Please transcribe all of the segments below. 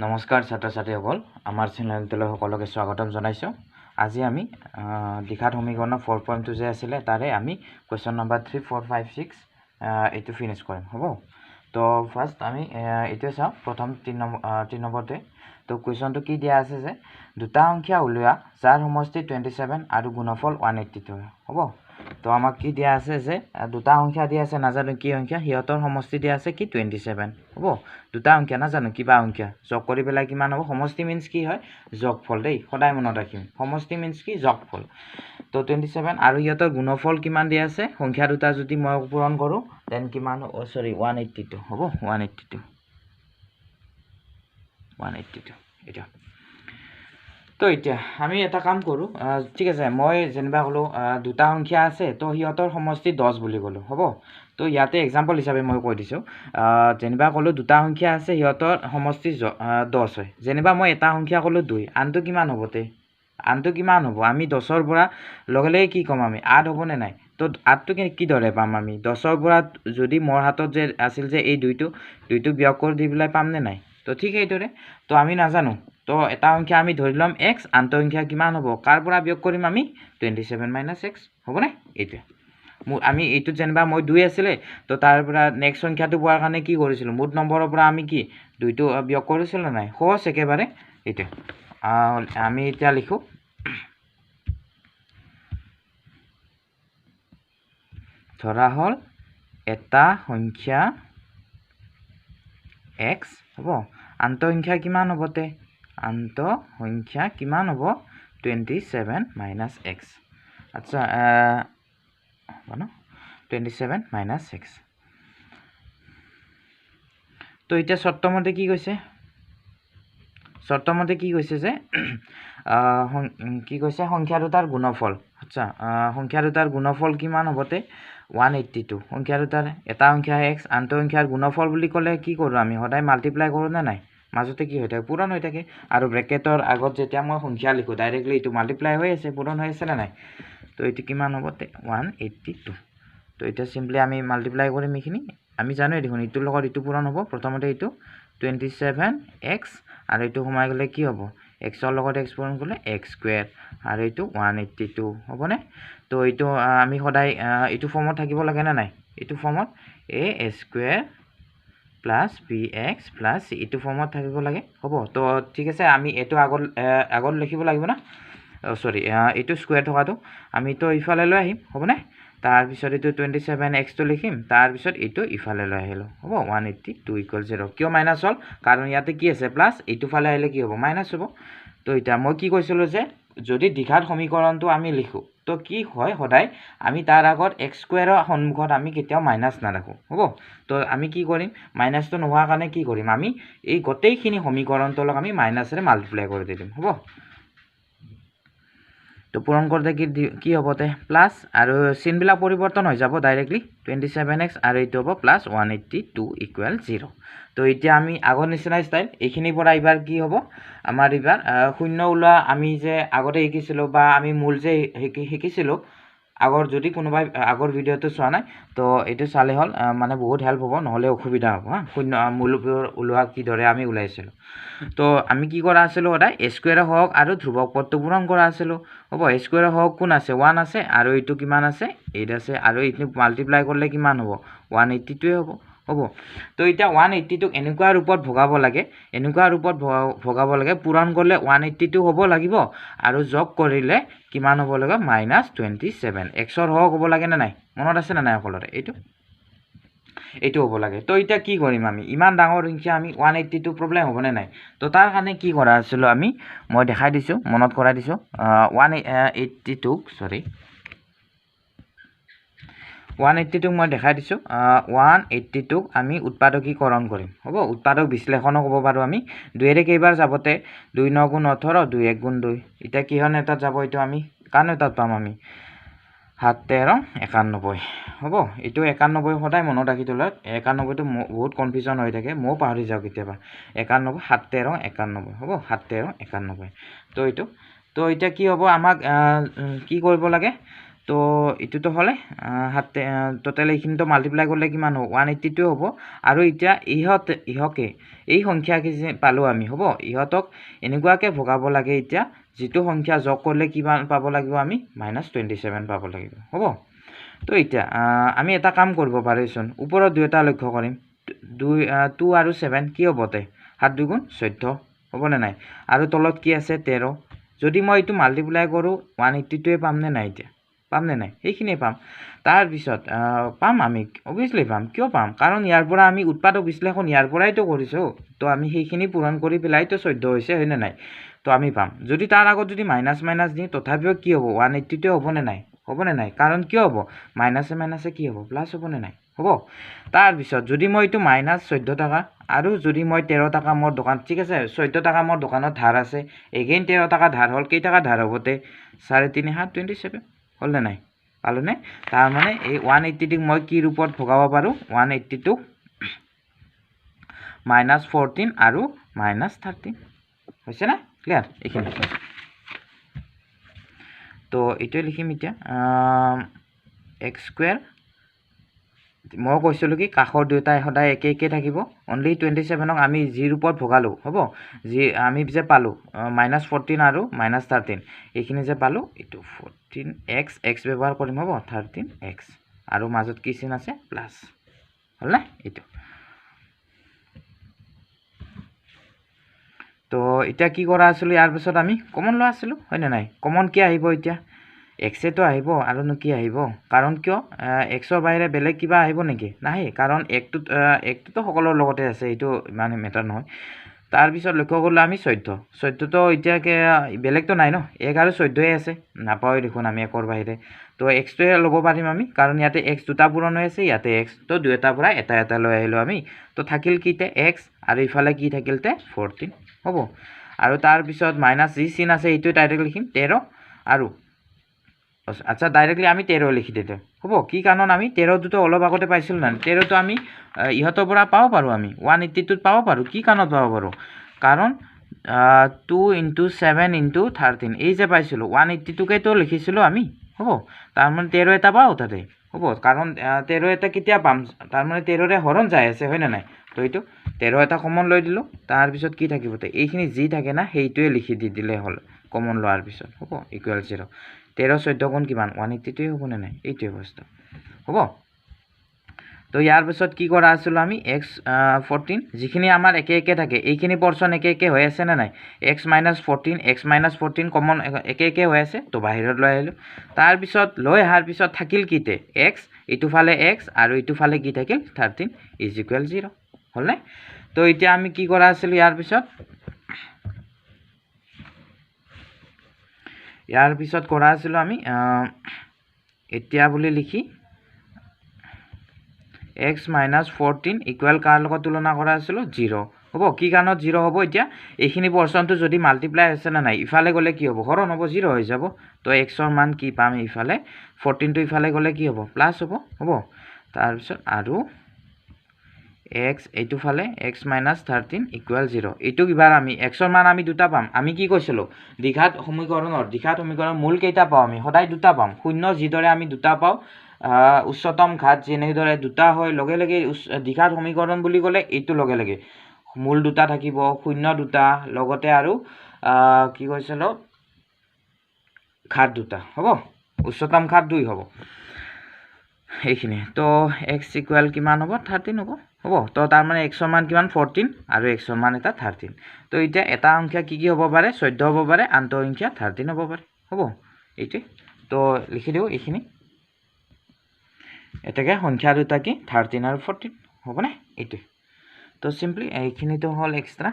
নমস্কাৰ ছাত্ৰ ছাত্ৰীসকল আমাৰ চেনেলটোলৈ সকলোকে স্বাগতম জনাইছো। আজি আমি দ্বিঘাত সমীকৰণৰ 4.2 যে আছিল তাৰে আমি কোৱেশ্চন নম্বৰ 3 4 5 6 এটো ফিনিশ কৰিম হ'ব। তো ফাৰ্স্ট আমি এটো চাও প্ৰথম 3 নম্বৰতে। তো কোৱেশ্চনটো কি দিয়া আছে যে দুটা সংখ্যা উলিওৱা যাৰ সমষ্টি 27 আৰু গুণফল 182 হ'ব। তো আমাক কি দিয়া আছে যে দুটা সংখ্যা দিয়া আছে নাজানো কি সংখ্যা হিয়তৰ সমষ্টি দিয়া আছে কি 27 হ'ব। দুটা সংখ্যা নাজানো কিবা সংখ্যা যোগ কৰি পেলাই কিমান হ'ব। সমষ্টি মিন্স কি হয় যোগফল দেই, সদায় মনত ৰাখিম। সমষ্টি মিন্স কি যোগফল। তো 27 আৰু হিয়তৰ গুণফল কিমান দিয়া আছে সংখ্যা দুটা যদি মই পূৰণ কৰো দেন কিমান সৰি 182 হ'ব। 182 এটা। তো এতিয়া আমি এটা কাম কৰো ঠিক আছে। মই যেনিবা হলো দুটা সংখ্যা আছে তো হিয়তৰ সমষ্টি 10 বুলি গলো হ'ব। তো ইয়াতে এক্সাম্পল হিচাপে মই কৈ দিছো যেনিবা কলো দুটা সংখ্যা আছে হিয়তৰ সমষ্টি 10 হয়। যেনিবা মই এটা সংখ্যা কলো 2 আনটো কিমান হ'ব তে আনটো কিমান হ'ব আমি 10 ৰ পৰা লগে কি কম আমি 8 হ'ব নে নাই। তো 8 টো কি দৰে পাম আমি 10 ৰ পৰা যদি মোৰ হাতত যে আছিল যে এই দুইটো বিয়োগ কৰি দি পেলাই পাম নে নাই। তো ঠিক এইদৰে তো আমি নাজানো তো এটা সংখ্যা আমি ধৰিলম x আনটো সংখ্যা কিমান হ'ব কাৰ পৰা বিয়োগ কৰিম আমি 27 - x হ'ব নে। এইটো আমি এইটো যেনিবা মই 2 আছিলে তো তাৰ পৰা নেক্সট সংখ্যাটো পোৱাৰ কাৰণে কি কৰিছিলো মুঠ নম্বৰৰ পৰা আমি কি 2 টো বিয়োগ কৰিছিল নাই সহজ একেবাৰে। এইটো আমি এতিয়া লিখো ধৰা হল এটা সংখ্যা x হ'ব আনটো সংখ্যা কিমান হ'ব তে আনটো সংখ্যা কিমান হ'ব 27 - x। আচ্ছা 27 - x। তো এতিয়া শর্তমতে কি কৈছে যে কি কৈছে সংখ্যা দুটাৰ গুণফল। আচ্ছা সংখ্যা দুটাৰ গুণফল কিমান হ'ব তে 182। সংখ্যা দুটাৰ এটা সংখ্যা x আনটো সংখ্যাৰ গুণফল বুলি ক'লে কি কৰো আমি সদায় মাল্টিপ্লাই কৰো না নাই মাজতে কি হৈ থাকে পূৰণ হৈ থাকে আৰু ব্ৰেকেটৰ আগত যেতিয়া মই সংখ্যা লিখো ডাইৰেক্টলি এটো মাল্টিপ্লাই হৈ আছে পূৰণ হৈ আছে না নাই। তো এটো কিমান হ'ব তে 182। তো এটা সিম্পলি আমি মাল্টিপ্লাই কৰিম এইখিনি আমি জানো দেখোন ইটোৰ লগত ইটো পূৰণ হ'ব। প্ৰথমতে ইটো 27x আৰু ইটো সোমাই গলে কি হ'ব x ৰ লগত x পূৰণ কৰিলে x স্কয়াৰ আৰু ইটো 182 হ'ব নে। তো ইটো আমি সদায় ইটো ফৰ্মত থাকিব লাগে না নাই ইটো ফৰ্মত a square plus bx plus ইটো ফৰ্মত থাকিব লাগে হ'ব। তো ঠিক আছে আমি এটো আগত লিখিব লাগিব না সৰি ইটো স্কয়াৰ থকাটো আমি তো ইফালে লৈ আহিম হ'ব নে। তাৰ পিছত ইটো 27x টো লিখিম তাৰ পিছত ইটো ইফালে লৈ আহিলো হ'ব 182 = 0। কিয় মাইনাস হল কাৰণ ইয়াতে কি আছে প্লাস ইটো ফালে আহিলে কি হ'ব মাইনাস হ'ব। তো এটা মই কি কৈছিলো যে যদি দ্বিঘাত সমীকৰণটো আমি লিখো তো কি হয় সদায় আমি তাৰ আগত x স্কয়াৰৰ সন্মুখত আমি কেতিয়াও মাইনাস নাৰাখো হ'ব। তো আমি কি কৰিম মাইনাসটো নোহোৱাৰ কাৰণে কি কৰিম আমি এই গোটেইখিনি সমীকৰণটোক আমি মাইনাসৰে মাল্টিপ্লাই কৰি দিম হ'ব। তো পূৰণ কৰতে কি হ'ব তে প্লাস আৰু চিনবিলাক পৰিৱৰ্তন হৈ যাব ডাইৰেক্টলি 27x আৰু এইটো হ'ব প্লাস 182 = 0। তো এতিয়া আমি আগৰ নিচিনা স্টাইল এইখিনিৰ পৰা এবাৰ কি হ'ব আমাৰ এবাৰ শূন্য ওলোৱা আমি যে আগতে শিকিছিলো বা আমি মূল যে শিকিছিলো আগৰ যদি কোনোবাই আগৰ ভিডিওটো চোৱা নাই তো এটো চালে হল মানে বহুত হেল্প হ'ব নহলে অসুবিধা হ'ব হা শূন্য মূল ওলোৱা কি দৰে আমি উলাইছিলো। তো আমি কি কৰা আছিল সদায় a স্কয়াৰ হওক আৰু ধ্ৰুবক পদটো পূৰণ কৰা আছিল হ'ব। a স্কয়াৰ হওক কোন আছে 1 আছে আৰু এইটো কিমান আছে 8 আছে আৰু এইটো মাল্টিপ্লাই কৰিলে কিমান হ'ব 182 হ'ব হ'ব। তো এটা 180 ক এনেকুৱা ৰূপত ভগাব লাগে পূৰণ কৰিলে 182 হ'ব লাগিব আৰু যোগ কৰিলে কিমান হ'ব লাগে -27 x ৰ হওক হ'ব লাগে না নাই মনত আছে না নাই সকলোৰে এইটো হ'ব লাগে। তো এটা কি কৰিম আমি ইমান ডাঙৰ সংখ্যা আমি 182 প্ৰবলেম হ'ব নে নাই। তো তাৰ কাৰণে কি কৰা আছিল আমি মই দেখাই দিছো মনত কৰাই দিছো 182 মই দেখাই দিছো 182 আমি উৎপাদকীকৰণ কৰিম হ'ব। উৎপাদক বিশ্লেষণো ক'ব পাৰো আমি 2 এৰে কেইবাৰ যাবতে 2 9 * 18 2 1 * 2 এটা কিহন এটাত যাব এইটো আমি কান এটাত পাম আমি 7 13 91 হ'ব। এইটো 91 সদায় মনত ৰাখি তোলা 91 টো বহুত কনফিউজন হৈ থাকে মই পাহৰি যাও কেতিয়াবা 91 7 13 91 হ'ব 7 13 91। তো এইটো তো এটা কি হ'ব আমাক কি কৰিব লাগে তো তো এইটোতো হ'লে টোটেল এইখিনিতো মাল্টিপ্লাই কৰিলে কিমান হ'ব 182 হ'ব আৰু এতিয়া ইহকে এই সংখ্যা কি পালো আমি হ'ব ইহতক এনেকুৱাকে ভগাব লাগে এতিয়া যেটো সংখ্যা যোগ কৰিলে কিমান পাব লাগিব আমি -27 পাব লাগিব হ'ব তো এতিয়া আমি এটা কাম কৰিব পাৰিছোন ওপৰত দুটা লক্ষ্য কৰিম 2 আৰু 7 কি হ'বতে 7 2 গুণ 14 হ'বনে নাই আৰু তলত কি আছে 13 যদি মই এইটো মাল্টিপ্লাই কৰো 182 পাম নে নাই এতিয়া পাম নে নাই এইখিনি পাম তাৰ পিছত পাম আমি অবিয়াসলি পাম কিয় পাম কাৰণ ইয়াৰ পৰা আমি উৎপাদক বিশ্লেষণ ইয়াৰ পৰাই তো কৰিছো তো আমি সেইখিনি পূৰণ কৰি পেলাই তো 14 হৈছে হয় নে নাই তো আমি পাম যদি তাৰ আগত যদি মাইনাস দি তথাপিও কি হ'ব 182 হ'বনে নাই কাৰণ কিয় হ'ব মাইনাসে কি হ'ব প্লাস হ'বনে নাই হ'ব তাৰ পিছত যদি মই এইটো -14 টাকা আৰু যদি মই 13 টাকা মোৰ দোকান ঠিক আছে 14 টাকা মোৰ দোকানত ধাৰ আছে এগেইন 13 টাকা ধাৰ হল কেই টাকা ধাৰ হ'বতে 3.5 7 27 হল নে নাই পালো নে তাৰ মানে এই 180 ক মই কি ৰূপত ভগাব পাৰো 182 -14 আৰু -13 হৈছে না ক্লিয়াৰ এইখিনি তো এইটো লিখিম এতিয়া x² মই কৈছিলো কি কাখৰ দুটা সদায় একে থাকিব অনলি 27ক আমি জি ৰূপত ভগালো হ'ব জি আমি যে পালো -14 আৰু -13 এইখিনি যে পালো এইটো 14x ব্যৱহাৰ কৰিম হ'ব 13x আৰু মাজত কি চিন আছে প্লাস হল না এইটো তো এটা কি কৰা আছিল ইয়াৰ পিছত আমি কমন লোৱা আছিল হয় না নাই কমন কি আহিব এতিয়া x তো আহিব আৰু নো কি আহিব কাৰণ কিয় x ৰ বাহিৰে বেলেগ কিবা আহিব নেকি নাই কাৰণ একটো সকলৰ লগতে আছে এইটো মানে মেটাৰ নহয় তাৰ পিছত লক্ষ্য কৰিলে আমি 14 তো এতিয়া কে বেলেগ তো নাই ন 1 আৰু 14 ই আছে নাপাওই দেখোন আমি একৰ বাহিৰে তো x টো ল'ব পাৰিম আমি কাৰণ ইয়াতে x দুটা পূৰণ হৈ আছে ইয়াতে x তো দুটাৰ পৰা এটা লৈ আহিলো আমি তো থাকিল কিতে x আৰু ইফালে কি থাকিলতে 14 হ'ব আৰু তাৰ পিছত মাইনাস জি চিন আছে এইটো ডাইৰেক্ট লিখিম 13 আৰু আচ্ছা ডাইৰেক্টলি আমি 13 লিখি দিতে হ'ব কি কাৰণ আমি 13 দুটো অলপ আগতে পাইছিল না 13 তো আমি ইহতৰ পৰা পাও পাৰো আমি 182 পাও পাৰো কি কাৰণত পাও পাৰো কাৰণ 2 * 7 * 13 এই যে পাইছিলো 182 কে তো লিখিছিলো আমি হ'ব তাৰ মানে 13 এটা পাও তাতে হ'ব কাৰণ 13 এটা কেতিয়া পাম তাৰ মানে 13 ৰে হৰণ যায় আছে হয় না নাই তো এইটো 13 এটা কমন লৈ দিলো তাৰ পিছত কি থাকিবতে এইখিনি যি থাকে না সেইটোৱে লিখি দিলে হল কমন লোৱাৰ পিছত হ'ব ইকুৱেল 0 13 14 গুণ কিমান 182 হ'ব না নাই এইটোৱে বস্তু হ'ব তো ইয়াৰ পিছত কি কৰা আছিল আমি x 14 যিখিনি আমাৰ একে থাকে এইখিনি পৰচন একে হৈ আছে না নাই x - 14 কমন একে হৈ আছে তো বাহিৰত লৈ আহিলো তাৰ পিছত লৈ আহাৰ পিছত থাকিল কিতে x ইটো ফালে x আৰু ইটো ফালে কি থাকিল 13 = 0 হল নে তো এতিয়া আমি কি কৰা আছিল ইয়াৰ পিছত কৰা আছিল আমি এতিয়া বুলি লিখি x - 14 ইকুৱেল কাৰ লগত তুলনা কৰা আছিল 0 হ'ব কি কাৰণত 0 হ'ব এতিয়া এইখিনি পৰচনটো যদি মাল্টিপ্লাই আছে না নাই ইফালে গলে কি হ'ব হৰণ হ'ব 0 হৈ যাব তো x ৰ মান কি পাম ইফালে 14 টো ইফালে গলে কি হ'ব প্লাস হ'ব তাৰ পিছত আৰু x এইটো ফালে x - 13 = 0 এইটো কিবাৰ আমি x ৰ মান আমি দুটা পাম আমি কি কৈছিলো দ্বিঘাত সমীকৰণ মূল কেইটা পাও আমি সদায় দুটা পাম শূন্য যিদৰে আমি দুটা পাও উচ্চতম ঘাত যেনেদৰে দুটা হয় লগে লগে দ্বিঘাত সমীকৰণ বুলি ক'লে এইটো লগে লগে মূল দুটা থাকিব শূন্য দুটা লগতে আৰু কি কৈছিল ঘাত দুটা হ'ব উচ্চতম ঘাত 2 হ'ব এইখিনি তো x ইকুৱেল কিমান হ'ব 13 হ'ব তো তাৰ মানে x ৰ মান কিমান 14 আৰু x ৰ মান এটা 13 তো এতিয়া এটা সংখ্যা কি হ'ব পাৰে 14 হ'ব পাৰে আনটো সংখ্যা 13 হ'ব পাৰে হ'ব এইটো তো লিখি দিও এইখিনি এটাকে সংখ্যা দুটা কি 13 আৰু 14 হ'ব না এইটো তো সিম্পলি এইখিনি তো হল এক্সট্ৰা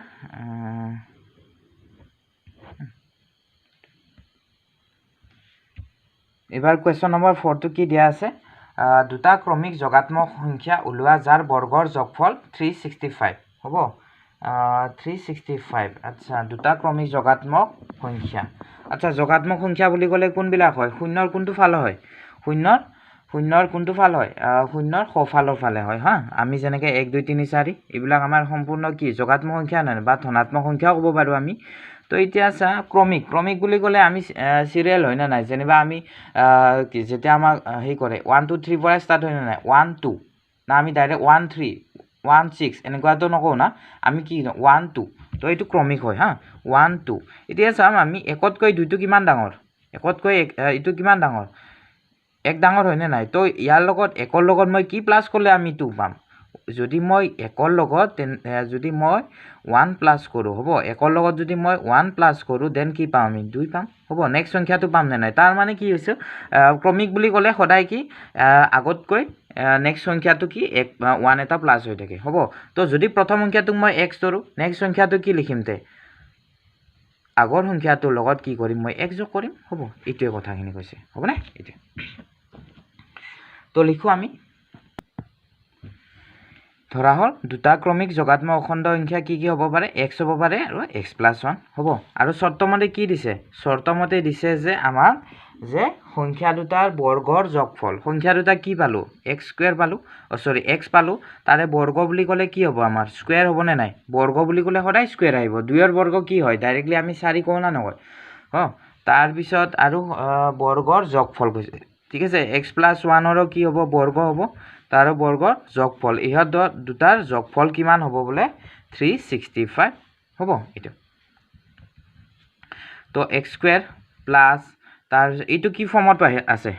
এবাৰ কোৱেশ্চন নম্বৰ 4 টো কি দিয়া আছে দুটা ক্ৰমিক যোগাত্মক সংখ্যা উলোৱা যাৰ বৰ্গৰ যোগফল 365 হ'ব 365 আচ্ছা দুটা ক্ৰমিক যোগাত্মক সংখ্যা আচ্ছা যোগাত্মক সংখ্যা বুলি ক'লে কোনবিলাক হয় শূন্যৰ কোনটো ফাল হয় শূন্যৰ কোনটো ফাল হয় শূন্যৰ সোঁফালৰ ফালে হয় হা আমি যেনেকৈ 1 2 3 4 এইবিলাক আমাৰ সম্পূৰ্ণ কি যোগাত্মক সংখ্যা নহয় বা ধনাত্মক সংখ্যাও ক'ব পাৰো আমি তো এতিয়া চা ক্ৰমিক বুলি ক'লে আমি সিৰিয়েল হয় না নাই যেনিবা আমি যেতিয়া আমাক হেৰি কৰে 1 2 3 পৰা ষ্টাৰ্ট হয় না নাই 1 2 না আমি ডাইৰেক্ট 1 3 1 6 এনেকুৱাটো নকওঁ না আমি কি 1 2 তো এইটো ক্ৰমিক হয় হা 1 2 এতিয়া চাম আমি একতকৈ দুইটো কিমান ডাঙৰ একতকৈ এইটো কিমান ডাঙৰ এক ডাঙৰ হয় না নাই তো ইয়াৰ লগত একৰ লগত মই কি প্লাস কৰিলে আমি 2 পাম যদি মই একৰ লগত যদি মই 1 প্লাস কৰো হ'ব একৰ লগত যদি মই 1 প্লাস কৰো দেন কি পাম আমি 2 পাম হ'ব নেক্সট সংখ্যাটো পাম না নাই তাৰ মানে কি হৈছে ক্ৰমিক বুলি ক'লে সদায় কি আগতকৈ নেক্সট সংখ্যাটো কি 1 এটা প্লাস হৈ থাকে হ'ব তো যদি প্ৰথম সংখ্যাটো মই x ধৰো নেক্সট সংখ্যাটো কি লিখিম তে আগৰ সংখ্যাটোৰ লগত কি কৰিম মই x যোগ কৰিম হ'ব এইটোৱে কথাখিনি কৈছে হ'ব না এইটো তো লিখো আমি ধৰা হল দুটা ক্ৰমিক যোগাত্মক অখণ্ড সংখ্যা কি হ'ব পাৰে x হ'ব পাৰে আৰু x + 1 হ'ব আৰু শৰ্তমতে কি দিছে শৰ্তমতে দিছে যে আমাৰ যে সংখ্যা দুটাৰ বৰ্গৰ যোগফল সংখ্যা দুটা কি পালো x² পালো x পালো তাৰে বৰ্গ বুলি ক'লে কি হ'ব আমাৰ স্কয়াৰ হ'ব নে নাই বৰ্গ বুলি ক'লে সদায় স্কয়াৰ আহিব দুইৰ বৰ্গ কি হয় ডাইৰেক্টলি আমি 4 কওঁ না নকয় তাৰ পিছত আৰু বৰ্গৰ যোগফল কৈছে ঠিক আছে x + 1 ৰ কি হ'ব বৰ্গ হ'ব তাৰ বৰ্গৰ যোগফল ইহত দুটাৰ যোগফল কিমান হ'ব বলে 365 হ'ব এটা তো x² প্লাস তাৰ এইটো কি ফৰ্মত আছে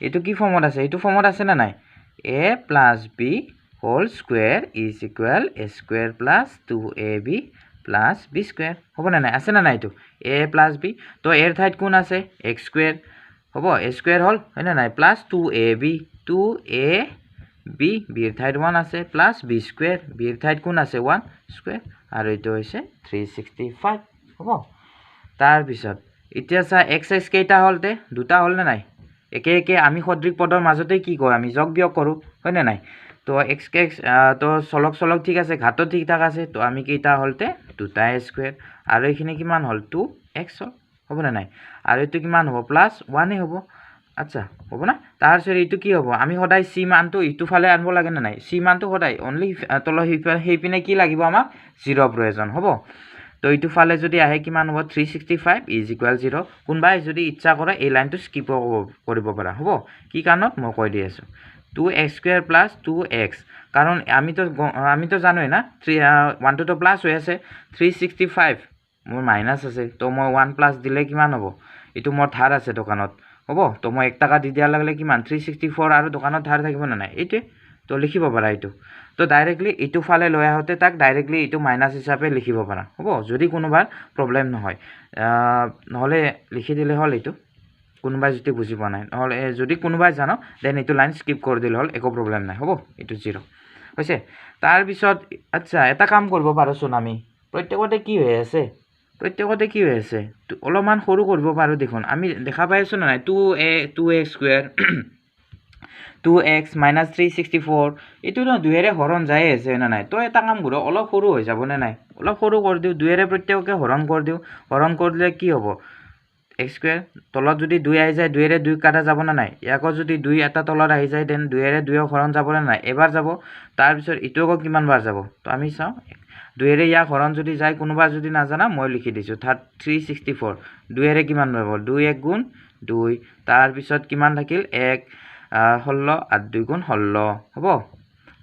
এইটো কি ফৰ্মত আছে এইটো ফৰ্মত আছে না নাই a + b whole square = a² + 2ab + b² হ'ব না নাই আছে না নাই এইটো a + b তো এৰ ঠাইত কোন আছে x² হ'ব a² হল হয় না নাই প্লাস 2ab 2ab বিৰ ঠাইত 1 আছে প্লাস b² বিৰ ঠাইত কোন আছে 1 স্কয়াৰ আৰু এইটো হৈছে 365 হ'ব তাৰ পিছত এতিয়া চা x কেইটা হলতে দুটা হল না নাই একে একে আমি সদৃশ পদৰ মাজতে কি কয় আমি যোগ বিয়োগ কৰো হয় না নাই তো x তো চলক ঠিক আছে ঘাত ঠিক ঠাক আছে তো আমি কেইটা হলতে দুটা স্কয়াৰ আৰু এইখিনি কিমান হল 2x হ'ব না নাই আৰু এটো কিমান হ'ব প্লাস 1 হ'ব আচ্ছা হ'ব না তাৰ পিছত এইটো কি হ'ব আমি সদায় c মানটো ইটো ফালে আনব লাগে না নাই c মানটো সদায় অনলি তল হেইপিনে কি লাগিব আমাক 0 প্ৰয়োজন হ'ব তো এইটো ফালে যদি আহে কিমান হ'ব 365 = 0 কোনবাই যদি ইচ্ছা কৰে এই লাইনটো স্কিপ কৰিব পাৰা হ'ব কি কাৰণত মই কৈ দি আছো 2x² + 2x কাৰণ আমি তো জানোই না 1 তো প্লাস হৈ আছে 365 মোৰ মাইনাস আছে তো মই 1 প্লাস দিলে কিমান হ'ব এটো মোৰ ধাৰ আছে দোকানত হ'ব তো মই 1 টাকা দি দিয়া লাগলে কিমান 364 আৰু দোকানত ধাৰ থাকিব না নাই এইটো তো লিখিব পাৰা এইটো তো ডাইৰেক্টলি এইটো ফালে লৈ আহতে তাক ডাইৰেক্টলি এইটো মাইনাস হিচাপে লিখিব পাৰা হ'ব যদি কোনোবাৰ প্ৰবলেম নহয় নহলে লিখি দিলে হল এইটো কোনোবাই যদি বুজি পোৱা নাই নহলে যদি কোনোবাই জানো দেন এইটো লাইন স্কিপ কৰি দিলে হল একো প্ৰবলেম নাই হ'ব এইটো 0 হৈছে তাৰ পিছত আচ্ছা এটা কাম কৰিব পাৰোচোন আমি প্ৰত্যেকতে কি হৈ আছে অলপমান সৰু কৰিব পাৰো দেখোন আমি দেখা পাইছো না নাই 2x² 2x - 364 এটো ন দুইৰে হৰণ যায় আছে না নাই তো এটা কাম কৰো অলপ সৰু হৈ যাব না নাই অলপ সৰু কৰি দিও দুইৰে প্ৰত্যেককে হৰণ কৰি দিও হৰণ কৰিলে কি হ'ব x² তলত যদি 2 আহি যায় দুইৰে 2 কাটা যাব না নাই ইয়াকো যদি 2 এটা তলত আহি যায় দেন দুইৰে 2 হৰণ যাব না নাই এবাৰ যাব তাৰ পিছত ইটোকো কিমান বাৰ যাব তো আমি চাও দুইৰে ইয়াক হৰণ যদি যায় কোনোবা যদি না জানা মই লিখি দিছো 364 দুইৰে কিমান যাব 2 1 গুণ 2 তাৰ পিছত কিমান থাকিল 1 16 আৰ 2 গুণ 16 হ'ব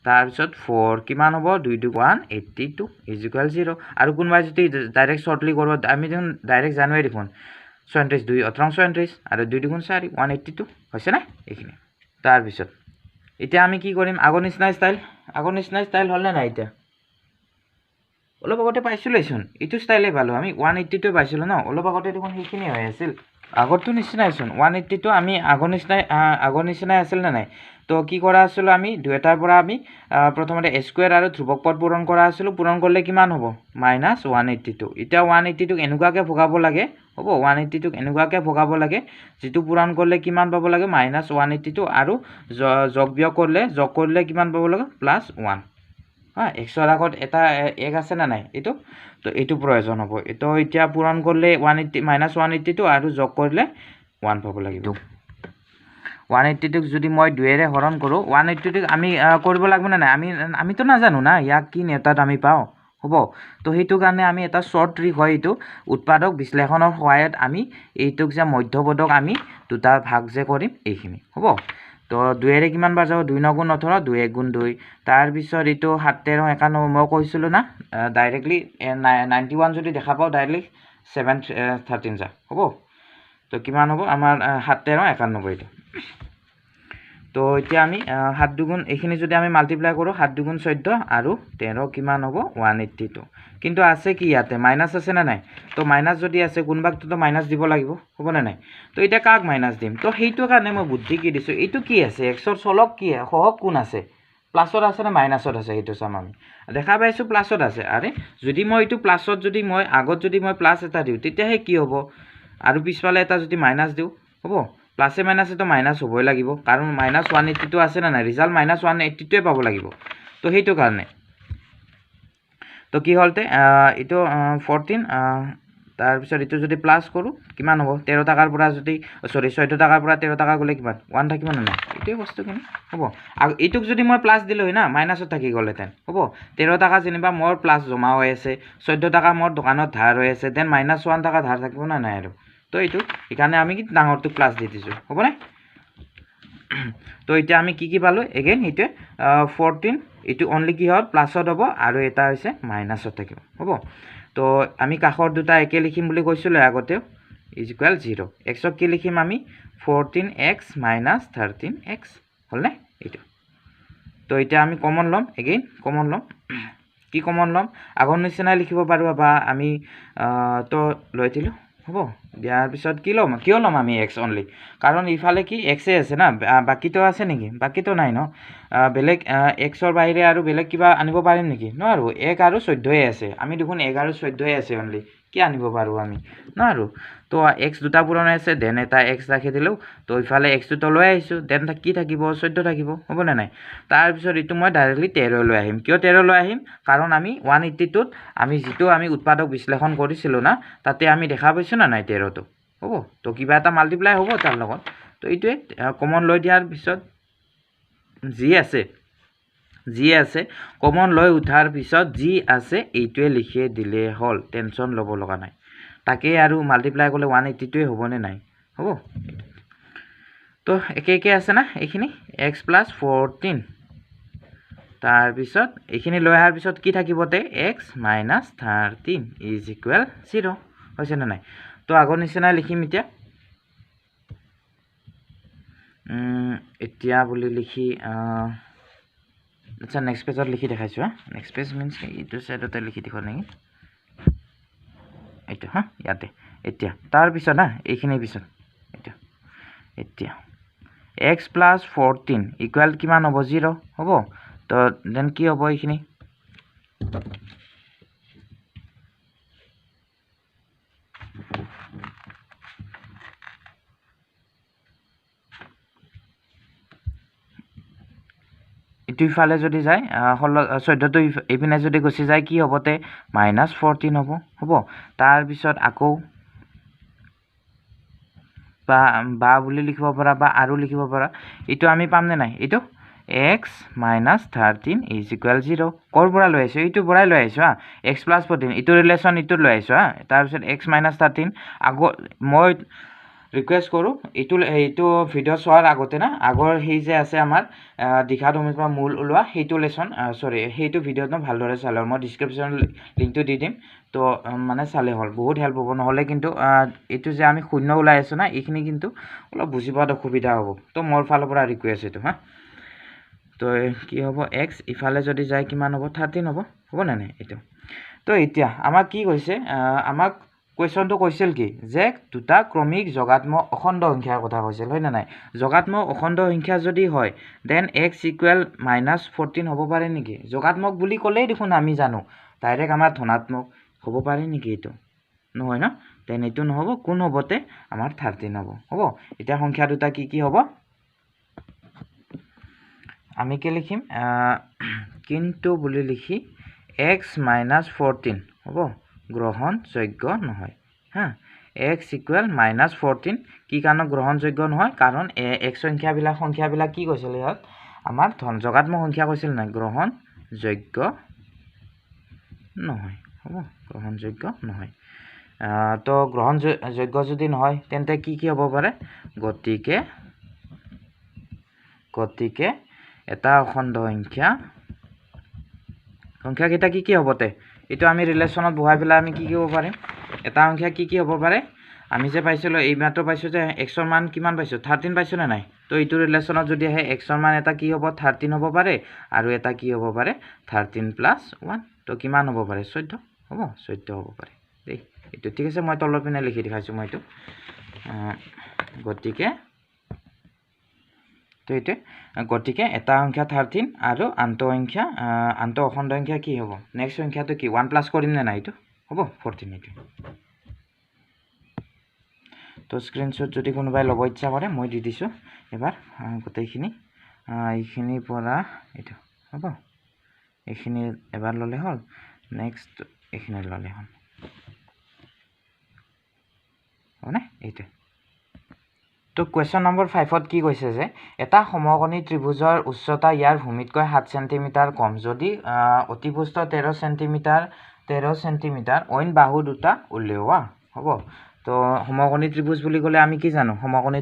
তাৰ পিছত 4 কিমান হ'ব 2 2 182 = 0 আৰু কোনবা যদি ডাইৰেক্ট শৰ্টলি কৰিব আমি যেন ডাইৰেক্ট জানুৱাৰী দেখোন 37 2 18 37 আৰু 2 2 4 182 হৈছে না এইখিনি তাৰ পিছত এতিয়া আমি কি কৰিম আগৰ নিচিনা ষ্টাইল হল না নাই এতিয়া অলপ আগতে পাইছিলেছন ইটো ষ্টাইলে পালো আমি 182 পাইছিলো ন অলপ আগতে দেখোন সেইখিনি হৈ আছিল আগৰটো নিচিনাইছন 182 আমি আগৰ নিচিনাই আছিল না নাই তো কি কৰা আছিল আমি দুইটাৰ পৰা আমি প্ৰথমতে স্কয়াৰ আৰু ধ্ৰুবক পদ পূৰণ কৰা আছিল পূৰণ কৰিলে কিমান হ'ব -182 এটা 182 এনেকুৱাকে ভগাব লাগে হ'ব 182 এনেকুৱাকে ভগাব লাগে যেটো পূৰণ কৰিলে কিমান পাব লাগে -182 আৰু যোগ বিয়োগ কৰিলে কিমান পাব লাগে +1 100 আগত এটা 1 আছে না নাই এটো তো এটো প্ৰয়োজন হ'ব এটো এতিয়া পূৰণ কৰিলে 182 আৰু যোগ কৰিলে 1 পাব লাগিব 182 যদি মই 2 এৰে হৰণ কৰো 182 আমি কৰিব লাগিব না নাই আমি তো না জানো না ইয়াক কি নেতাত আমি পাও হ'ব তো সেইটো কাৰণে আমি এটা শ্বৰ্ট ট্ৰিক হয় এইটো উৎপাদক বিশ্লেষণৰ সহায়ত আমি এইটোক যে মধ্যপদক আমি দুটা ভাগ যে কৰিম এইখিনি হ'ব তো 2 ৰে কিমান বাৰ যাব 2 9 গুণ 18 2 1 গুণ 2 তাৰপিছত এইটো 7 13 91 মই কৈছিলোঁ না ডাইৰেক্টলি 91 যদি দেখা পাওঁ ডাইৰেক্টলি 7 13 যা হ'ব তো কিমান হ'ব আমাৰ 7 13 91 এইটো তো এতিয়া আমি 7 দুগুণ এইখিনি যদি আমি মাল্টিপ্লাই কৰোঁ 7 দুগুণ 14 আৰু 13 কিমান হ'ব 182 কিন্তু আছে কি ইয়াতে মাইনাছ আছে না নাই তো মাইনাছ যদি আছে কোনবাকটো তো মাইনাছ দিব লাগিব হ'ব না নাই তো এটা কাক মাইনাছ দিম তো সেইটো কাৰণে মই বুদ্ধি কি দিছোঁ এইটো কি আছে এক্সৰ চলক কি সহক কোন আছে প্লাছত আছে না মাইনাছত আছে এইটো চাম আমি দেখা পাইছোঁ প্লাছত আছে আৰে যদি মই এইটো প্লাছত যদি মই আগত যদি মই প্লাছ এটা দিওঁ তেতিয়াহে কি হ'ব আৰু পিছফালে এটা যদি মাইনাছ দিওঁ হ'ব প্লাছে মাইনাছে তো মাইনাছ হ'বই লাগিব কাৰণ মাইনাছ 182 আছে না নাই ৰিজাল্ট মাইনাছ 182য়ে পাব লাগিব তো সেইটো কাৰণে তো কি হ'লতে এইটো 14 তাৰপিছত এইটো যদি প্লাছ কৰোঁ কিমান হ'ব 13 টকাৰ পৰা যদি সৰি 14 টকাৰ পৰা 13 টকা গ'লে কিমান 1 থাকিব না নাই এইটোৱে বস্তুখিনি হ'ব আৰু এইটোক যদি মই প্লাছ দিলোঁ হয় না মাইনাছত থাকি গ'লেহেঁতেন হ'ব 13 টকা যেনিবা মোৰ প্লাছ জমা হৈ আছে 14 টকা মোৰ দোকানত ধাৰ হৈ আছে দেন মাইনাছ 1 টকা ধাৰ থাকিব না নাই আৰু তো এইটো সেইকাৰণে আমি কি ডাঙৰটো প্লাছ দি দিছোঁ হ'বনে তো এতিয়া আমি কি পালোঁ এগেইন সেইটোৱে 14 এইটো অনলি কি হ'ল প্লাছত হ'ব আৰু এটা হৈছে মাইনাছত থাকিব হ'ব তো আমি কাষৰ দুটা একে লিখিম বুলি কৈছিলোঁ আগতেও ইজ ইকুৱেল 0 এক্সক কি লিখিম আমি 14x মাইনাছ 13x হ'লনে এইটো তো এতিয়া আমি কমন ল'ম এগেইন কমন ল'ম কি কমন ল'ম আগৰ নিচিনাই লিখিব পাৰোঁ বা আমি তো লৈ দিলোঁ হ'ব দিয়াৰ পিছত কি ল'ম কিয় ল'ম আমি এক্স অনলি কাৰণ ইফালে কি এক্সে আছে না বাকীটো আছে নেকি বাকীটো নাই ন বেলেগ এক্সৰ বাহিৰে আৰু বেলেগ কিবা আনিব পাৰিম নেকি নোৱাৰো 1 আৰু 14য়ে আছে আমি দেখোন 1 আৰু 14য়ে আছে অনলি কি আনিব পাৰোঁ আমি নোৱাৰো তো এক্স দুটা পূৰণ আছে দেন এটা এক্স ৰাখি দিলোঁ তো ইফালে এক্সটো লৈ আহিছোঁ দেন কি থাকিব 14 থাকিব হ'ব নে নাই তাৰপিছত এইটো মই ডাইৰেক্টলি 13 লৈ আহিম কিয় 13 লৈ আহিম কাৰণ আমি 182ত আমি যিটো আমি উৎপাদক বিশ্লেষণ কৰিছিলোঁ না তাতে আমি দেখা পাইছোঁ না নাই 13টো হ'ব তো কিবা এটা মাল্টিপ্লাই হ'ব তাৰ লগত তো এইটোৱে কমন লৈ দিয়াৰ পিছত যি আছে কমন লৈ উঠাৰ পিছত যি আছে এইটোৱে লিখি দিলে হ'ল টেনশ্যন ল'ব লগা নাই তাকে আৰু মাল্টিপ্লাই কৰিলে 182য়ে হ'বনে নাই হ'ব তো একে একে আছে না এইখিনি x + 14 তাৰপিছত এইখিনি লৈ অহাৰ পিছত কি থাকিবতে x - 13 ইজ ইকুৱেল 0 হৈছে না নাই তো আগৰ নিচিনা লিখিম এতিয়া বুলি লিখি আচ্ছা নেক্সট পেজত লিখি দেখাইছোঁ নেক্সট পেজ মিন্স এইটো সাইডতে লিখি দেখুৱা নেকি এইটো ইয়াতে এতিয়া তাৰপিছত না এইখিনিৰ পিছত এতিয়া x + 14 ইকুৱেল কিমান হ'ব 0 হ'ব তো দেন কি হ'ব এইখিনি ইটো ইফালে যদি যায় 14টো এইপিনে যদি গুচি যায় কি হ'বতে -14 হ'ব তাৰপিছত আকৌ বা বুলি লিখিব পাৰা বা আৰু লিখিব পাৰা এইটো আমি পামনে নাই এইটো x - 13 ইজ ইকুৱেল 0 ক'ৰ পৰা লৈ আহিছোঁ এইটো পৰাই লৈ আহিছোঁ x + 14 এইটো ৰিলেশ্যন এইটোত লৈ আহিছোঁ তাৰপিছত x - 13 আগৰ মই ৰিকুৱেষ্ট কৰোঁ এইটো ভিডিঅ' চোৱাৰ আগতে না আগৰ সেই যে আছে আমাৰ দিঘাদমিৰ পৰা মূল ওলোৱা সেইটো লেচন সেইটো ভিডিঅ'টো ভালদৰে চালে মই ডিছক্ৰিপশ্যন লিংকটো দি দিম তো মানে চালে হ'ল বহুত হেল্প হ'ব নহ'লে কিন্তু এইটো যে আমি শূন্য ওলাই আছোঁ না এইখিনি কিন্তু অলপ বুজি পোৱাত অসুবিধা হ'ব তো মোৰ ফালৰ পৰা ৰিকুৱেষ্ট এইটো তো কি হ'ব x ইফালে যদি যায় কিমান হ'ব 13 হ'ব নে নাই এইটো তো এতিয়া আমাক কি কৈছে আমাক কুৱেশ্যনটো কৈছিল কি যে দুটা ক্ৰমিক যোগাত্মক অখণ্ড সংখ্যাৰ কথা কৈছিল হয় না নাই যোগাত্মক অখণ্ড সংখ্যা যদি হয় দেন x ইকুৱেল -14 হ'ব পাৰে নেকি যোগাত্মক বুলি ক'লেই দেখোন আমি জানো ডাইৰেক্ট আমাৰ ধনাত্মক হ'ব পাৰে নেকি এইটো নহয় ন দেন এইটো নহ'ব কোন হ'বতে আমাৰ 13 হ'ব এতিয়া সংখ্যা দুটা কি হ'ব আমি কি লিখিম কিন্তু বুলি লিখি x - 14 হ'ব গ্ৰহণযোগ্য নহয় x ইকুৱেল -14 কি কাৰণে গ্ৰহণযোগ্য নহয় কাৰণ x সংখ্যাবিলাক কি কৈছিল ইয়াত আমাৰ যোগাত্মক সংখ্যা কৈছিল নাই গ্ৰহণযোগ্য নহয় হ'ব গ্ৰহণযোগ্য নহয় তো গ্ৰহণযোগ্য যদি নহয় তেন্তে কি হ'ব পাৰে গতিকে এটা অখণ্ড সংখ্যাকেইটা কি হ'ব তে এইটো আমি ৰিলেশ্যনত বহাই পেলাই আমি কি হ'ব পাৰিম এটা সংখ্যা কি হ'ব পাৰে আমি যে পাইছিলোঁ এই মাত্ৰ পাইছোঁ যে xৰ মান কিমান পাইছোঁ 13 পাইছোঁ নে নাই তো এইটো ৰিলেশ্যনত যদি আহে xৰ মান এটা কি হ'ব 13 হ'ব পাৰে আৰু এটা কি হ'ব পাৰে 13 + 1 তো কিমান হ'ব পাৰে 14 হ'ব 14 হ'ব পাৰে দেই এইটো ঠিক আছে মই তলৰ পিনে লিখি দেখাইছোঁ মই এইটো গতিকে এটা সংখ্যা 13 আৰু আনটো অখণ্ড সংখ্যা কি হ'ব নেক্সট সংখ্যাটো কি 1 প্লাছ কৰিম নে নাই এইটো হ'ব 14 এইটো তো স্ক্ৰীনশ্বট যদি কোনোবাই ল'ব ইচ্ছা কৰে মই দি দিছোঁ এবাৰ গোটেইখিনি এইখিনিৰ পৰা এইটো হ'ব এইখিনি এবাৰ ল'লে হ'ল নেক্সট এইখিনি ল'লে হ'ল হয়নে এইটো তো কুৱেশ্যন নম্বৰ 5ত কি কৈছে যে এটা সমকোণী ত্ৰিভুজৰ উচ্চতা ইয়াৰ ভূমিতকৈ 7 সেণ্টিমিটাৰ কম যদি অতিভুজ 13 সেণ্টিমিটাৰ অইন বাহু দুটা উলিওৱা হ'ব তো সমকোণী ত্ৰিভুজ বুলি ক'লে আমি কি জানো সমকোণী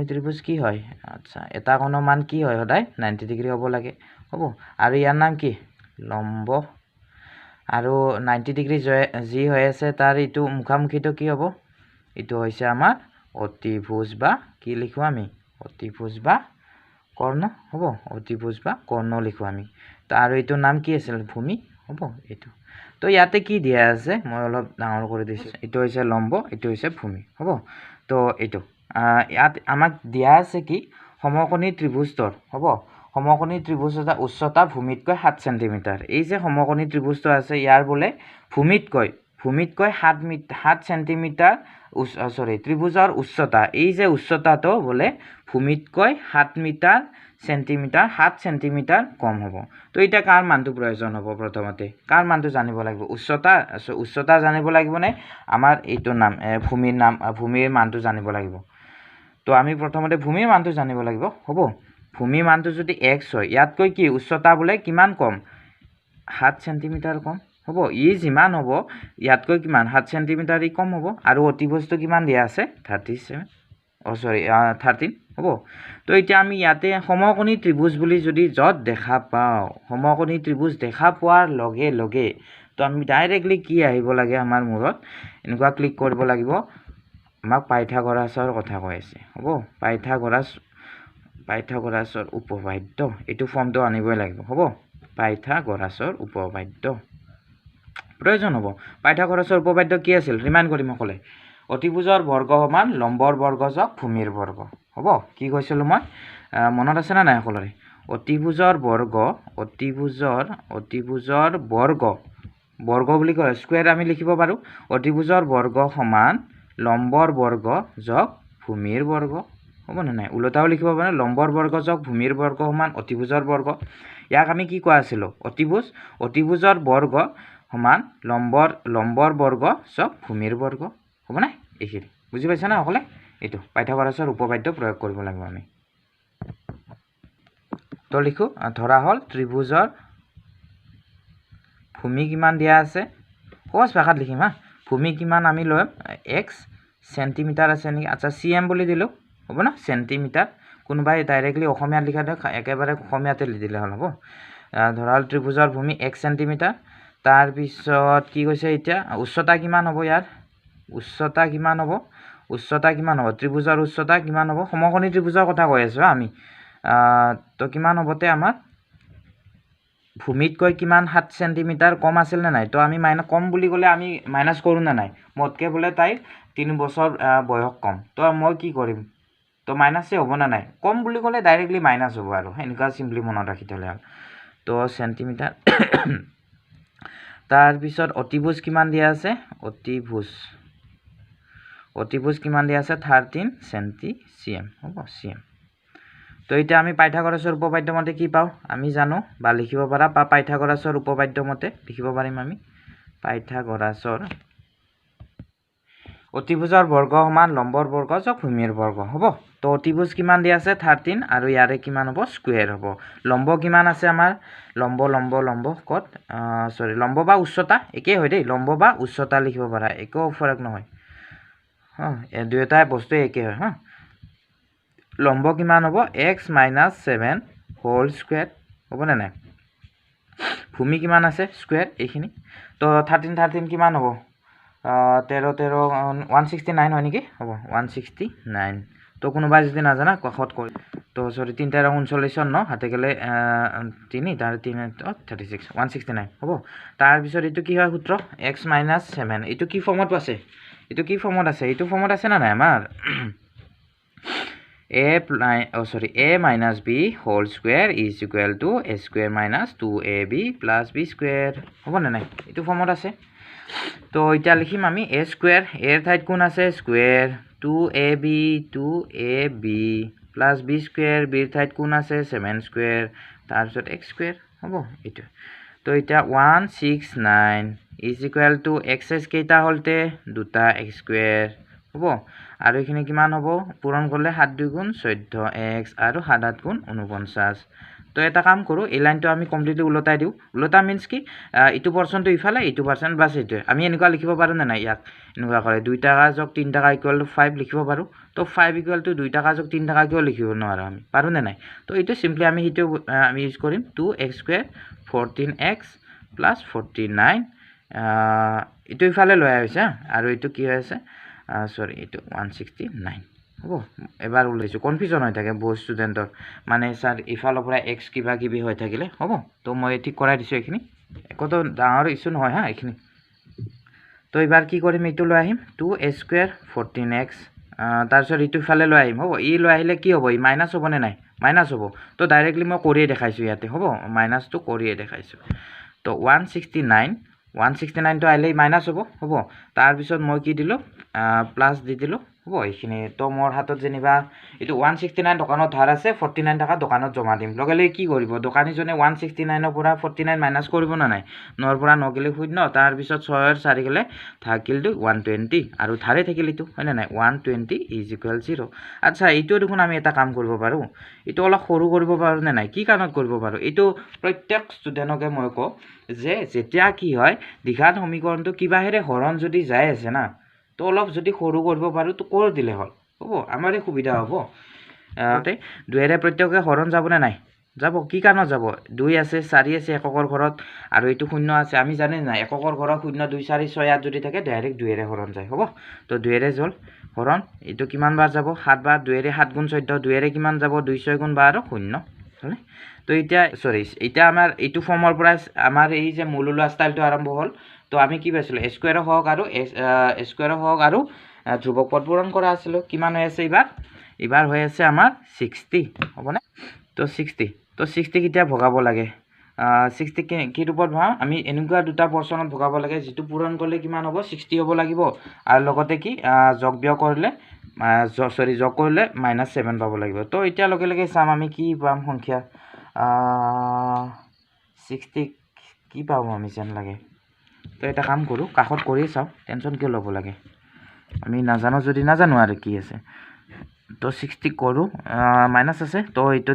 ত্ৰিভুজ কি হয় আচ্ছা এটা কোণৰ মান কি হয় সদায় 90 ডিগ্ৰী হ'ব লাগে হ'ব আৰু ইয়াৰ নাম কি লম্ব আৰু 90 ডিগ্ৰী যি হৈ আছে তাৰ এইটো মুখামুখিটো কি হ'ব এইটো হৈছে আমাৰ অতিভুজ বা কি লিখো আমি অতিভুজ বা কৰ্ণ হ'ব অতিভুজ বা কৰ্ণ লিখো আমি তো আৰু এইটো নাম কি আছিল ভূমি হ'ব এইটো তো ইয়াতে কি দিয়া আছে মই অলপ ডাঙৰ কৰি দিছোঁ এইটো হৈছে লম্ব এইটো হৈছে ভূমি হ'ব তো এইটো ইয়াত আমাক দিয়া আছে কি সমকোণী ত্ৰিভুজৰ হ'ব সমকোণী ত্ৰিভুজৰ উচ্চতা ভূমিতকৈ 7 সেণ্টিমিটাৰ এই যে সমকোণী ত্ৰিভুজটো আছে ইয়াৰ বোলে ভূমিতকৈ 7 সেণ্টিমিটাৰ ত্ৰিভুজৰ উচ্চতা এই যে উচ্চতাটো বোলে ভূমিতকৈ 7 সেণ্টিমিটাৰ কম হ'ব তো এটা কাৰ মানটো প্ৰয়োজন হ'ব প্ৰথমতে কাৰ মানটো জানিব লাগিব উচ্চতা জানিব লাগিব নে আমাৰ এইটো নাম ভূমিৰ মানটো জানিব লাগিব তো আমি প্ৰথমতে ভূমিৰ মানটো জানিব লাগিব হ'ব ভূমি মানটো যদি x হয় ইয়াতকৈ কি উচ্চতা বোলে কিমান কম 7 সেণ্টিমিটাৰ কম হ'ব ই যিমান হ'ব ইয়াতকৈ কিমান 7 সেণ্টিমিটাৰ ই কম হ'ব আৰু অতিভুজটো কিমান দিয়া আছে 13 হ'ব তো এতিয়া আমি ইয়াতে সমকোণী ত্ৰিভুজ বুলি যদি য'ত দেখা পাওঁ সমকোণী ত্ৰিভুজ দেখা পোৱাৰ লগে লগে তো আমি ডাইৰেক্টলি কি আহিব লাগে আমাৰ মূৰত এনেকুৱা ক্লিক কৰিব লাগিব আমাক পাইথাগোৰাছৰ কথা কৈ আছে হ'ব পাইথাগোৰাছৰ উপপাদ্য এইটো ফৰ্মটো আনিবই লাগিব হ'ব পাইথাগোৰাছৰ উপপাদ্য প্ৰয়োজন হ'ব পাইথাগোৰাছৰ উপপাদ্য কি আছিল ৰিমাইণ্ড কৰিম সকলে অতিভুজৰ বৰ্গ সমান লম্বৰ বৰ্গ যোগ ভূমিৰ বৰ্গ হ'ব কি কৈছিলোঁ মই মনত আছে না নাই সকলোৰে অতিভুজৰ বৰ্গ বুলি কয় স্কুৱেৰ আমি লিখিব পাৰোঁ অতিভুজৰ বৰ্গ সমান লম্বৰ বৰ্গ যোগ ভূমিৰ বৰ্গ হ'ব নে নাই উলটাও লিখিব পাৰোঁ লম্বৰ বৰ্গ যোগ ভূমিৰ বৰ্গ সমান অতিভুজৰ বৰ্গ ইয়াক আমি কি কোৱা আছিলোঁ অতিভুজৰ বৰ্গ সমান লম্বৰ বৰ্গ যোগ ভূমিৰ বৰ্গ হ'ব নাই এইখিনি বুজি পাইছা না সকলে এইটো পাইথাগোৰাছৰ উপপাদ্য প্ৰয়োগ কৰিব লাগিব আমি তো লিখো ধৰা হ'ল ত্ৰিভুজৰ ভূমি কিমান দিয়া আছে সহজ ভাষাত লিখিম হা ভূমি কিমান আমি ল'ম x সেণ্টিমিটাৰ আছে নেকি আচ্ছা cm বুলি দিলোঁ হ'ব না সেণ্টিমিটাৰ কোনোবাই ডাইৰেক্টলি অসমীয়াত লিখা দিয়ক একেবাৰে অসমীয়াতে দিলে হ'ল হ'ব ধৰা হ'ল ত্ৰিভুজৰ ভূমি 1 সেণ্টিমিটাৰ তাৰপিছত কি কৈছে এতিয়া উচ্চতা কিমান হ'ব ইয়াৰ উচ্চতা কিমান হ'ব ত্ৰিভুজৰ উচ্চতা কিমান হ'ব সমকোণী ত্ৰিভুজৰ কথা কৈ আছোঁ আমি তো কিমান হ'বতে আমাৰ ভূমিতকৈ কিমান 7 সেণ্টিমিটাৰ কম আছিল নে নাই তো আমি কম বুলি ক'লে আমি মাইনাছ কৰোঁ নে নাই মোতকৈ বোলে তাইৰ 3 বছৰ বয়স কম তো মই কি কৰিম তো মাইনাছেই হ'ব না নাই কম বুলি ক'লে ডাইৰেক্টলি মাইনাছ হ'ব আৰু এনেকুৱা চিম্পলি মনত ৰাখি থ'লে হ'ল তো সেণ্টিমিটাৰ তাৰপিছত অতিভুজ কিমান দিয়া আছে অতিভুজ কিমান দিয়া আছে 13 cm হ'ব cm তো এতিয়া আমি পাইথাগোৰাছৰ উপপাদ্য মতে কি পাওঁ আমি জানো বা লিখিব পাৰা বা পাইথাগোৰাছৰ উপপাদ্য মতে লিখিব পাৰিম আমি পাইথাগোৰাছৰ অতিভুজৰ বৰ্গ সমান লম্বৰ বৰ্গ যোগ ভূমিৰ বৰ্গ হ'ব তো অতিভুজ কিমান দিয়া আছে 13 আৰু ইয়াৰে কিমান হ'ব স্কুৱেৰ হ'ব লম্ব কিমান আছে আমাৰ লম্ব কত সৰি লম্ব বা উচ্চতা একে হয় দেই লম্ব বা উচ্চতা লিখিব পাৰা একো ফৰক নহয় এই দুয়োটা বস্তু একে হয় লম্ব কিমান হ'ব x - 7 হোল স্কুৱেৰ হ'ব নে নাই ভূমি কিমান আছে স্কুৱেৰ এইখিনি তো 13 কিমান হ'ব 13 169 হয় নেকি হ'ব 169 তো কোনোবাই যদি নাজানা কাষত কৈ তো সৰি 3 13 39 ন হাতে গেলে 3 তাৰ 3 36 169 হ'ব তাৰ পিছত এটো কি হয় সূত্ৰ x - 7 এটো কি ফৰ্মত আছে এটো কি ফৰ্মত আছে এটো ফৰ্মত আছে না নাই আমাৰ a minus b whole square is equal to a square minus 2ab plus b square হ'ব না নাই এটো ফৰ্মত আছে তো এটা লিখিম আমি a square এর ঠাইত কোন আছে square 2ab plus b square b এর ঠাইত কোন আছে 7 square তার পিছত x square হ'ব এটো তো এটা 169 is equal to x কেইটা হলতে দুটা x square হ'ব আৰু এখানে কিমান হ'ব পূৰণ কৰলে 7 2 গুণ 14x আৰু 7 8 গুণ 49 তো এটা কাম কৰো এই লাইনটো আমি কমপ্লিটলি উলটাই দিও উলটা মিন্স কি ইটো পার্সেন্টটো ইফালে ইটো পার্সেন্ট বাস এটো আমি এনেকুৱা লিখিব পাৰো না নাই ইয়াক এনেকুৱা কৰে 2 টাকা যোগ 3 টাকা ইকুয়াল টু 5 লিখিব পাৰো তো 5 ইকুয়াল টু 2 টাকা যোগ 3 টাকা কিয় লিখিব নোৱাৰো আমি পাৰো না নাই তো এটো সিম্পলি আমি হিটো আমি ইউজ কৰিম 2x স্কয়াৰ 14x plus 49 এটো ইফালে লৈ আহিছে আৰু এটো কি হৈ আছে সৰি এটো 169 হ'ব এবাৰ উলাইছো কনফিউজন হৈ থাকে বহু ষ্টুডেন্টৰ মানে স্যাৰ ইফালৰ পৰা x কিবা কিবি হৈ থাকিলে হ'ব তো মই ঠিক কৰাই দিছো এখিনি কত ডাঙৰ ইস্যু নহয় হা এখিনি তো এবাৰ কি কৰিম এটো লৈ আহিম 2a স্কয়াৰ 14x তাৰ পিছত ইটো ইফালে লৈ আহিম হ'ব ই লৈ আহিলে কি হ'ব ই মাইনাস হ'ব নে নাই মাইনাস হ'ব তো ডাইৰেক্টলি মই কৰিয়ে দেখাইছো ইয়াতে হ'ব মাইনাস তো কৰিয়ে দেখাইছো তো 169 তো আহিলে মাইনাস হ'ব তাৰ পিছত মই কি দিলো প্লাস দি দিলো হ'ব এইখিনি তো মোৰ হাতত যেনিবা এটো 169 দোকানত ধাৰ আছে 49 টাকা দোকানত জমা দিম লগেলে কি কৰিব দোকানীজনে 169 ৰ পৰা 49 মাইনাস কৰিব না নাই নৰ পৰা নগেলে শূন্য তাৰ পিছত 6 ৰ 4 গেলে থাকিল 120 আৰু ধাৰে থাকিল ইটো হয় না নাই 120 = 0 আচ্ছা ইটো দেখুন আমি এটা কাম কৰিব পাৰো ইটো অলপ সৰু কৰিব পাৰো না নাই কি কাৰণত কৰিব পাৰো ইটো প্ৰত্যেক ষ্টুডেন্টকে মই কও যে যেতিয়া কি হয় দ্বিঘাত সমীকৰণটো কিবাহেৰে হৰণ যদি যায় আছে না তো অলপ যদি সৰু কৰিব পাৰো তো কৰি দিলে হল হ'ব আমাৰে সুবিধা হ'ব দুইৰে প্ৰত্যেককে হৰণ যাব না নাই যাব কি কাৰণ যাব 2 আছে 4 আছে এককৰ ঘৰত আৰু এটো শূন্য আছে আমি জানি না এককৰ ঘৰত 0 2 4 6 8 যদি থাকে ডাইৰেক্ট দুইৰে হৰণ যায় হ'ব তো দুইৰে জল হৰণ এটো কিমান বাৰ যাব 7 বাৰ দুইৰে 7 গুণ 14 দুইৰে কিমান যাব 2 6 গুণ 12 শূন্য হলে তো এটা সৰি এটা আমাৰ এটো ফৰ্মৰ পৰা আমাৰ এই যে মূল ওলোৱা ষ্টাইলটো আৰম্ভ হ'ল তো আমি কি পাইছিলো স্কয়াৰ হওক আৰু ধ্ৰুবক পদ পূৰণ কৰা আছিল কিমান হৈ আছে এবাৰ হৈ আছে আমাৰ 60 হবনে তো 60 কিটা ভগাব লাগে 60 কি ৰূপত ভা আমি এনেকুৱা দুটা পোৰচনত ভগাব লাগে যেটো পূৰণ কৰিলে কিমান হ'ব 60 হ'ব লাগিব আৰু লগতে কি যোগ বিয়োগ কৰিলে যোগ কৰিলে -7 পাব লাগিব তো এতিয়া লগে লগে চাম আমি কি পাম সংখ্যা 60 কি পাম আমি যেন লাগে তো এটা কাম কৰো কাখত কৰি চাও টেনচন কিয় ল'ব লাগে আমি নাজানো যদি নাজানো আৰু কি আছে তো 60 কৰো মাইনাস আছে তো এটো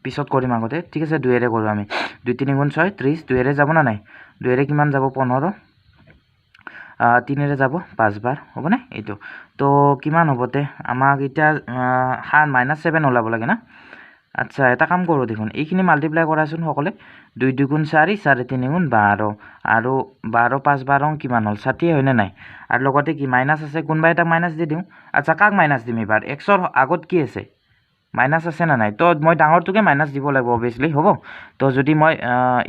পিছত কৰিম আগতে ঠিক আছে 2 এৰে কৰো আমি 2 3 গুণ 6 30 2 এৰে যাব না নাই 2 এৰে কিমান যাব 15 3 এৰে যাব 5 বাৰ হ'ব না এটো তো কিমান হ'বতে আমাক এটা -7 ওলাব লাগে না আচ্ছা এটা কাম কৰো দেখুন এইখিনি মাল্টিপ্লাই কৰাচোন সকলে 2 2 গুণ 4 4 3 গুণ 12 আৰু 12 5 12 কিমান হল 60 হয় না নাই আৰু লগতে কি মাইনাস আছে কোনবা এটা মাইনাস দি দিও আচ্ছা কাক মাইনাস দিম এবাৰ x ৰ আগত কি আছে মাইনাস আছে না নাই তো মই ডাঙৰটোকে মাইনাস দিব লাগিব অবিয়াসলি হ'ব তো যদি মই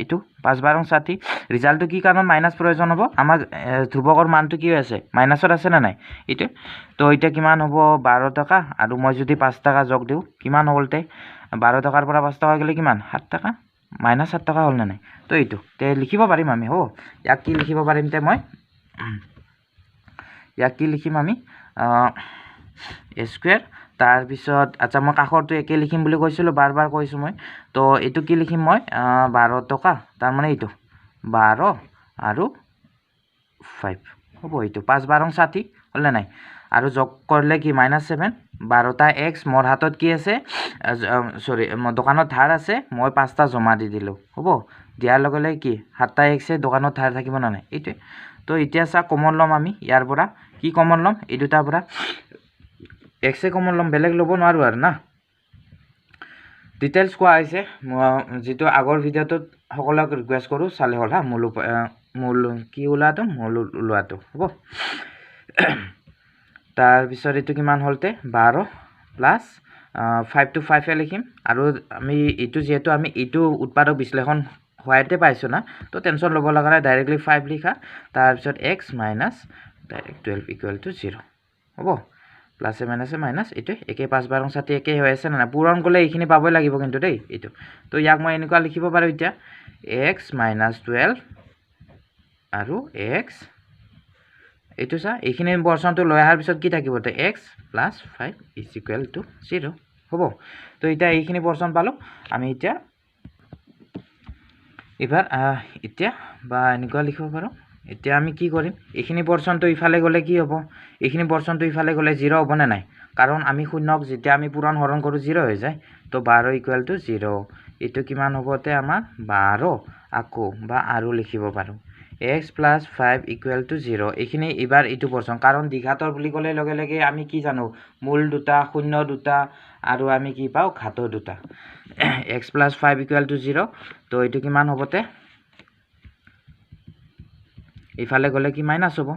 ইটো 5 12 60 ৰিজাল্টটো কি কাৰণ মাইনাস প্ৰয়োজন হ'ব আমাৰ ধ্ৰুবকৰ মানটো কি আছে মাইনাসত আছে না নাই ইটো তো এটা কিমান হ'ব 12 টাকা আৰু মই যদি 5 টাকা যোগ দিও কিমান হ'লতে 12 টাকাৰ পৰা 5 টাকা গলে কিমান 7 টাকা -7 টাকা হল না নাই তো এইটো তে লিখিব পাৰিম আমি হ'ব ইয়াক কি লিখিব পাৰিম তে মই ইয়াক কি লিখিম আমি a স্কয়াৰ তাৰ পিছত আচ্ছা মই কাখৰটো একে লিখিম বুলি কৈছিলো বাৰ কৈছো মই তো এটো কি লিখিম মই 12 টাকা তাৰ মানে এইটো 12 আৰু 5 হ'ব এইটো 5 12 60 হ'লনে নাই আৰু যোগ কৰিলে কি -7 12টা x মোৰ হাতত কি আছে সৰি দোকানত ধাৰ আছে মই 5টা জমা দি দিলোঁ হ'ব দিয়াৰ লগে লগে কি 7টা x এ দোকানত ধাৰ থাকিব না নাই এইটোৱে তো এতিয়া চা কমন ল'ম আমি ইয়াৰ পৰা কি কমন ল'ম এই দুটাৰ পৰা x এ কমন ল'ম বেলেগ ল'ব নোৱাৰো আৰু না ডিটেইলছ কোৱা হৈছে যেটো আগৰ ভিডিওটোত সকলোক ৰিকুৱেষ্ট কৰো চালে হ'ল হা মূল কি ওলাটো মূল ওলাটো হ'ব তাৰ পিছত এটো কিমান হলতে 12 প্লাস 5 to 5 এ লিখিম আৰু আমি এটো যেহেতু আমি এটো উৎপাদক বিশ্লেষণ হোৱাতে পাইছো না তো টেনশন ল'ব লগা নাই ডাইৰেক্টলি 5 লিখা তাৰ পিছত x minus direct 12 equal to 0 হ'ব প্লাস মাইনাসে মাইনাস এটো একে 5 12 7 একে হৈ আছে না পূৰণ কৰিলে এইখিনি পাবই লাগিব কিন্তু দেই এটো তো ইয়াক মই এনেকুৱা লিখিব পাৰো এতিয়া x মাইনাস 12 আৰু x এটো সা এইখিনি বৰ্ষণটো লৈ আহাৰ পিছত কি থাকিব তে x plus 5 is equal to 0 হ'ব তো এটা এইখিনি বৰ্ষণ পালো আমি এতিয়া এবাৰ এতিয়া বা এনেকুৱা লিখিব পাৰো এতিয়া আমি কি কৰিম এইখিনি বৰ্ষণটো ইফালে গলে কি হ'ব এইখিনি বৰ্ষণটো ইফালে গলে 0 হ'ব না নাই কাৰণ আমি শূন্যক যেতিয়া আমি পূৰণ হৰণ কৰো 0 হৈ যায় তো 12 ইকুয়াল টু 0 এটো কিমান হ'বতে আমাৰ 12 আকো বা আৰু লিখিব পাৰো x plus 5 equal to 0 এইখিনি এবাৰ এটো বৰ্ষণ কাৰণ দ্বিঘাতৰ বুলি ক'লে লগে লগে আমি কি জানো মূল দুটা শূন্য দুটা আৰু আমি কি পাও ঘাত দুটা x plus 5 equal to 0 তো এটো কিমান হ'বতে ইফালে গলে কি মাইনাস হ'ব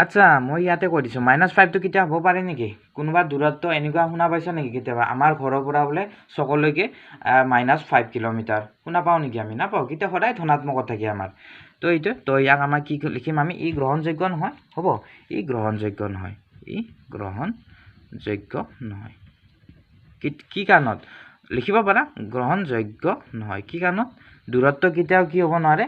আচ্ছা মই ইয়াতে কৈ দিছো -5 টো কিটা হ'ব পাৰে নেকি কোনোবা দূৰত্ব এনেকুৱা শুনা পাইছা নেকি কিটাবা আমাৰ ঘৰৰ পৰা বলে সকলৈকে -5 কিলোমিটাৰ শুনা পাও নেকি আমি না পাও কিটা সদায় ধনাত্মক থাকে আমাৰ তো এইটো তো ইয়াক আমাৰ কি লিখিম আমি ই গ্ৰহণযোগ্য নহয় হ'ব ই গ্ৰহণযোগ্য নহয় কি কাৰণত লিখিব পাৰা গ্ৰহণযোগ্য নহয় কি কাৰণত দূৰত্ব কিটাও কি হ'ব নোৱাৰে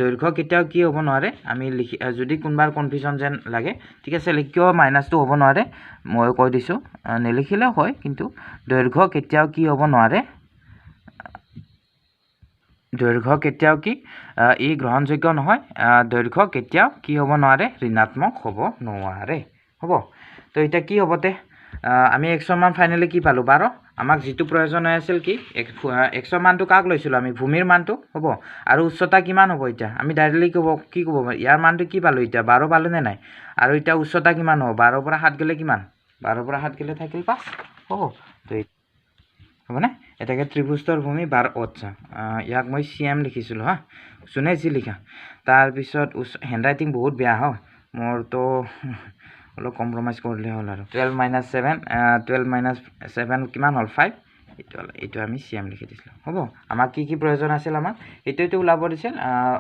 দৈৰ্ঘ্য কিটাও কি হ'ব নোৱাৰে আমি লিখি যদি কোনবাৰ কনফিউজন যেন লাগে ঠিক আছে লিখিও মাইনাসটো হ'ব নোৱাৰে মই কৈ দিছো নেলিখিলে হয় কিন্তু দৈৰ্ঘ্য কিটাও কি হ'ব নোৱাৰে দৈৰ্ঘ্য কেতিয়াও কি ই গ্ৰহণযোগ্য নহয় দৈৰ্ঘ্য কেতিয়াও কি হ'ব নোৱাৰে ঋণাত্মক হ'ব নোৱাৰে হ'ব তো এটা কি হ'বতে আমি x ৰ মান ফাইনালি কি পালো 12 আমাক যেটো প্ৰয়োজন আছিল কি x ৰ মানটো কাক লৈছিল আমি ভূমিৰ মানটো হ'ব আৰু উচ্চতা কিমান হ'ব এটা আমি ডাইৰেক্টলি কি ক'ব ইয়াৰ মানটো কি পালো এটা 12 পালো নে নাই আৰু এটা উচ্চতা কিমান হ'ব 12 পৰা 7 গলে কিমান 12 পৰা 7 গলে থাকিল 5 হ'ব তো হ'ব না এটাকে ত্ৰিভুজৰ ভূমি 12 আচ্ছা ইয়াক মই cm লিখিছিল হা শুনে জি লিখা তাৰ পিছত হ্যান্ডৰাইটিং বহুত বেয়া হয় মোৰ তো অলপ কম্প্ৰমাইজ কৰিলে হ'ল আৰু 12 - 7 কিমান হ'ল 5 এটো আমি cm লিখি দিছিল হ'ব আমাক কি প্ৰয়োজন আছিল আমাৰ এটোটো ওলাব দিছিল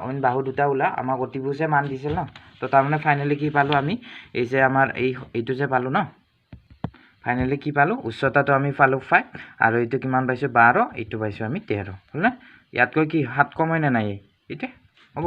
অন বাহু দুটা ওলা আমাক অতিভুজে মান দিছিল ন তো তাৰ মানে ফাইনালি কি পালো আমি এই যে আমাৰ এইটো যে পালো ন ফাইনালি কি পালো উচ্চতাটো আমি পালো 5 আৰু এটো কিমান পাইছো 12 এটো পাইছো আমি 13 হল না ইয়াত কৈ কি 7 কম হয় না নাই এতে হ'ব